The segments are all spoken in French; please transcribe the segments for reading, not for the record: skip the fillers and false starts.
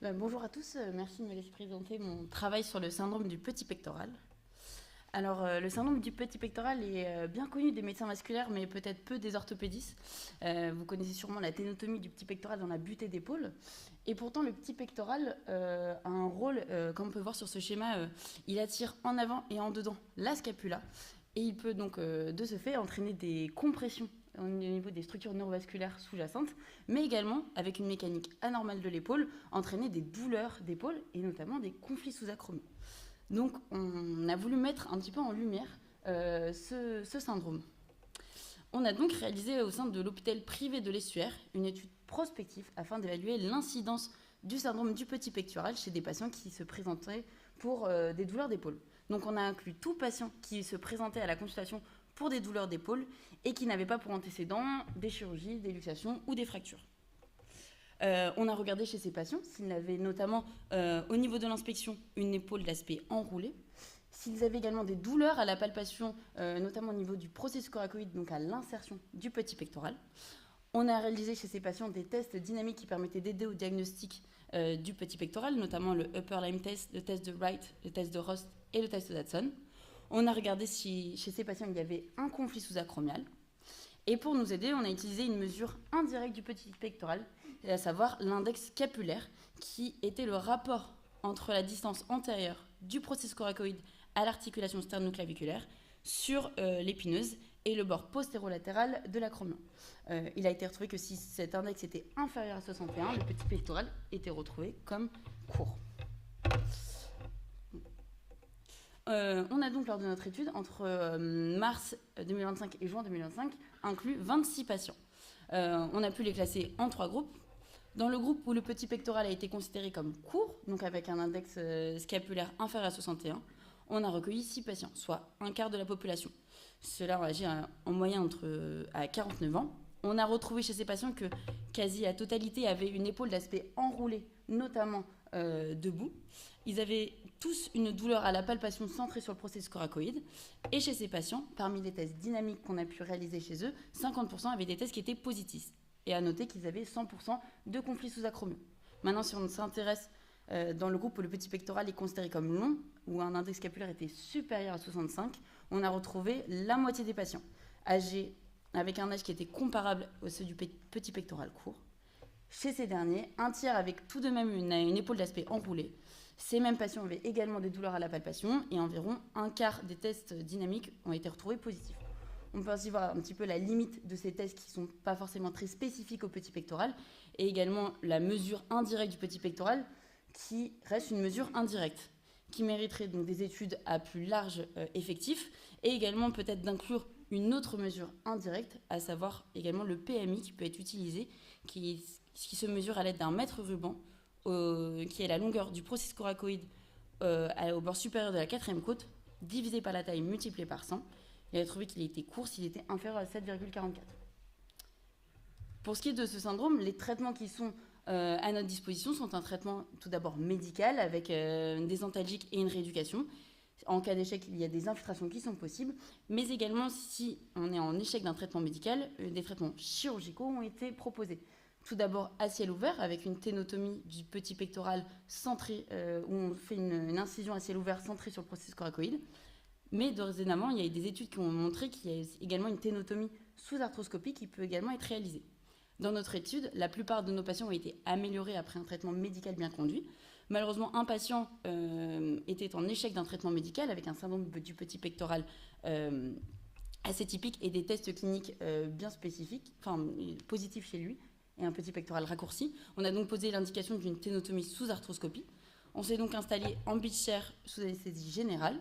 Bonjour à tous, merci de me laisser présenter mon travail sur le syndrome du petit pectoral. Alors, le syndrome du petit pectoral est bien connu des médecins vasculaires, mais peut-être peu des orthopédistes. Vous connaissez sûrement la ténotomie du petit pectoral dans la butée d'épaule. Et pourtant, le petit pectoral a un rôle, comme on peut voir sur ce schéma, il attire en avant et en dedans la scapula. Et il peut donc, de ce fait, entraîner des compressions au niveau des structures neurovasculaires sous-jacentes, mais également, avec une mécanique anormale de l'épaule, entraîner des douleurs d'épaule et notamment des conflits sous-acromiaux. Donc, on a voulu mettre un petit peu en lumière ce syndrome. On a donc réalisé au sein de l'hôpital privé de l'Essuaire une étude prospective afin d'évaluer l'incidence du syndrome du petit pectoral chez des patients qui se présentaient pour des douleurs d'épaule. Donc, on a inclus tout patient qui se présentait à la consultation pour des douleurs d'épaule et qui n'avait pas pour antécédent des chirurgies, des luxations ou des fractures. On a regardé chez ces patients s'ils avaient notamment au niveau de l'inspection une épaule d'aspect enroulé, s'ils avaient également des douleurs à la palpation, notamment au niveau du processus coracoïde, donc à l'insertion du petit pectoral. On a réalisé chez ces patients des tests dynamiques qui permettaient d'aider au diagnostic du petit pectoral, notamment le Upper Limb Test, le test de Wright, le test de Rost et le test d'Hudson. On a regardé si chez ces patients il y avait un conflit sous-acromial. Et pour nous aider, on a utilisé une mesure indirecte du petit pectoral, à savoir l'index scapulaire, qui était le rapport entre la distance antérieure du processus coracoïde à l'articulation sternoclaviculaire sur l'épineuse et le bord postérolatéral de l'acromion. Il a été retrouvé que si cet index était inférieur à 61, le petit pectoral était retrouvé comme court. On a donc, lors de notre étude, entre mars 2025 et juin 2025, inclus 26 patients. On a pu les classer en 3 groupes. Dans le groupe où le petit pectoral a été considéré comme court, donc avec un index scapulaire inférieur à 61, on a recueilli 6 patients, soit un quart de la population. Cela agit en moyenne à 49 ans. On a retrouvé chez ces patients que quasi la totalité avaient une épaule d'aspect enroulé, notamment debout. Ils avaient tous une douleur à la palpation centrée sur le processus coracoïde. Et chez ces patients, parmi les tests dynamiques qu'on a pu réaliser chez eux, 50% avaient des tests qui étaient positifs. Et à noter qu'ils avaient 100% de conflits sous-acromiaux. Maintenant, si on s'intéresse dans le groupe où le petit pectoral est considéré comme long, où un index scapulaire était supérieur à 65, on a retrouvé la moitié des patients âgés avec un âge qui était comparable au ceux du petit pectoral court. Chez ces derniers, un tiers avec tout de même une épaule d'aspect enroulé. Ces mêmes patients avaient également des douleurs à la palpation et environ un quart des tests dynamiques ont été retrouvés positifs. On peut ainsi voir un petit peu la limite de ces tests qui ne sont pas forcément très spécifiques au petit pectoral et également la mesure indirecte du petit pectoral qui reste une mesure indirecte, qui mériterait donc des études à plus large effectif et également peut-être d'inclure une autre mesure indirecte, à savoir également le PMI qui peut être utilisé, qui se mesure à l'aide d'un mètre ruban, qui est la longueur du processus coracoïde au bord supérieur de la quatrième côte, divisé par la taille multipliée par 100. Il a trouvé qu'il était court s'il était inférieur à 7,44. Pour ce qui est de ce syndrome, les traitements qui sont à notre disposition sont un traitement tout d'abord médical avec des antalgiques et une rééducation. En cas d'échec, il y a des infiltrations qui sont possibles, mais également si on est en échec d'un traitement médical, des traitements chirurgicaux ont été proposés. Tout d'abord à ciel ouvert avec une ténotomie du petit pectoral centré, où on fait une incision à ciel ouvert centrée sur le processus coracoïde. Mais dorénavant, il y a eu des études qui ont montré qu'il y a également une ténotomie sous arthroscopie qui peut également être réalisée. Dans notre étude, la plupart de nos patients ont été améliorés après un traitement médical bien conduit. Malheureusement, un patient était en échec d'un traitement médical avec un syndrome du petit pectoral assez typique et des tests cliniques bien spécifiques, enfin positifs chez lui, et un petit pectoral raccourci. On a donc posé l'indication d'une ténotomie sous arthroscopie. On s'est donc installé en beach chair sous anesthésie générale.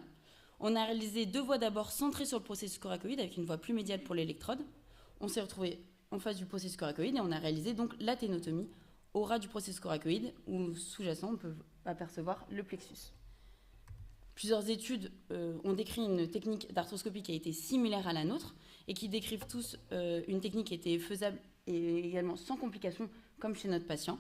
On a réalisé 2 voies d'abord centrées sur le processus coracoïde avec une voie plus médiale pour l'électrode. On s'est retrouvé en face du processus coracoïde et on a réalisé donc la ténotomie au ras du processus coracoïde où sous-jacent on peut apercevoir le plexus. Plusieurs études ont décrit une technique d'arthroscopie qui a été similaire à la nôtre et qui décrivent tous une technique qui était faisable et également sans complications comme chez notre patient,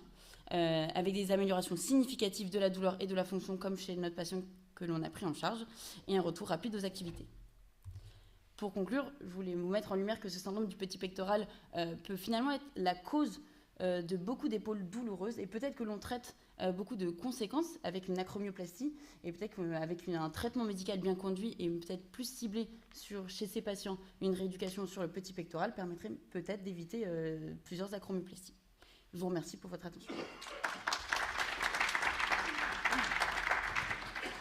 avec des améliorations significatives de la douleur et de la fonction comme chez notre patient que l'on a pris en charge et un retour rapide aux activités. Pour conclure, je voulais vous mettre en lumière que ce syndrome du petit pectoral peut finalement être la cause de beaucoup d'épaules douloureuses et peut-être que l'on traite beaucoup de conséquences avec une acromioplastie et peut-être qu'avec un traitement médical bien conduit et peut-être plus ciblé chez ces patients, une rééducation sur le petit pectoral permettrait peut-être d'éviter plusieurs acromioplasties. Je vous remercie pour votre attention.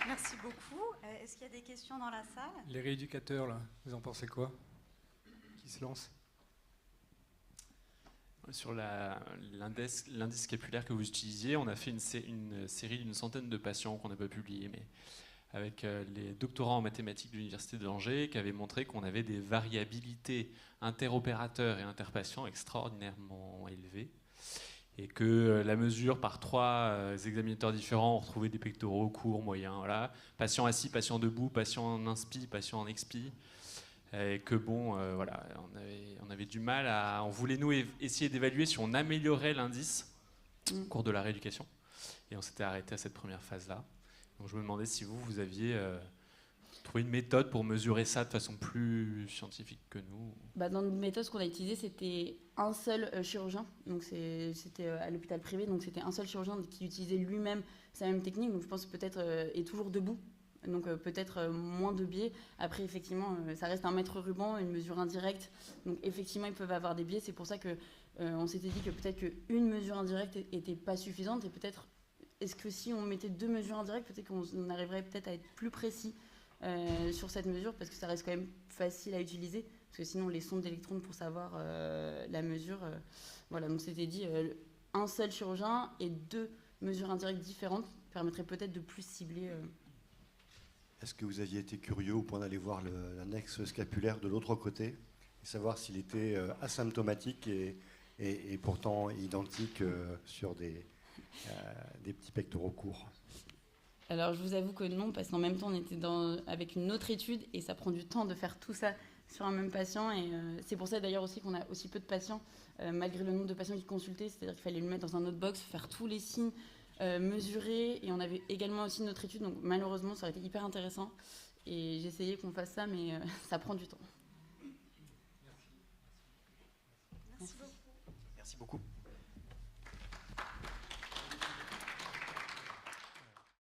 Merci beaucoup. Est-ce qu'il y a des questions dans la salle? Les rééducateurs, là, vous en pensez quoi? Qui se lance? Sur l'indice scapulaire que vous utilisiez, on a fait une série d'une centaine de patients qu'on n'a pas publiés, mais avec les doctorants en mathématiques de l'Université de Angers, qui avaient montré qu'on avait des variabilités interopérateurs et interpatients extraordinairement élevées, et que la mesure par 3 examinateurs différents, on retrouvait des pectoraux courts, moyens, voilà. Patient assis, patient debout, patient en inspi, patient en expi. Et que bon, voilà, on avait du mal on voulait nous essayer d'évaluer si on améliorait l'indice au cours de la rééducation. Et on s'était arrêté à cette première phase-là. Donc je me demandais si vous aviez trouvé une méthode pour mesurer ça de façon plus scientifique que nous. Dans notre méthode, ce qu'on a utilisé, c'était un seul chirurgien. Donc c'était à l'hôpital privé, donc c'était un seul chirurgien qui utilisait lui-même sa même technique. Donc je pense peut-être est toujours debout. Donc peut-être moins de biais. Après, effectivement, ça reste un mètre ruban, une mesure indirecte. Donc effectivement, ils peuvent avoir des biais. C'est pour ça qu'on s'était dit que peut-être qu'une mesure indirecte n'était pas suffisante. Et peut-être, est-ce que si on mettait 2 mesures indirectes, peut-être qu'on arriverait peut-être à être plus précis sur cette mesure, parce que ça reste quand même facile à utiliser. Parce que sinon, les sondes d'électrons pour savoir la mesure... voilà, donc c'était dit, un seul chirurgien et 2 mesures indirectes différentes permettraient peut-être de plus cibler... Est-ce que vous aviez été curieux au point d'aller voir l'index scapulaire de l'autre côté et savoir s'il était asymptomatique et pourtant identique sur des petits pectoraux courts? Alors je vous avoue que non, parce qu'en même temps on était avec une autre étude et ça prend du temps de faire tout ça sur un même patient. Et c'est pour ça d'ailleurs aussi qu'on a aussi peu de patients, malgré le nombre de patients qui consultaient. C'est-à-dire qu'il fallait le mettre dans un autre box, faire tous les signes, mesurer, et on avait également aussi notre étude, donc malheureusement ça aurait été hyper intéressant et j'ai essayé qu'on fasse ça, mais ça prend du temps. Merci beaucoup. Merci beaucoup.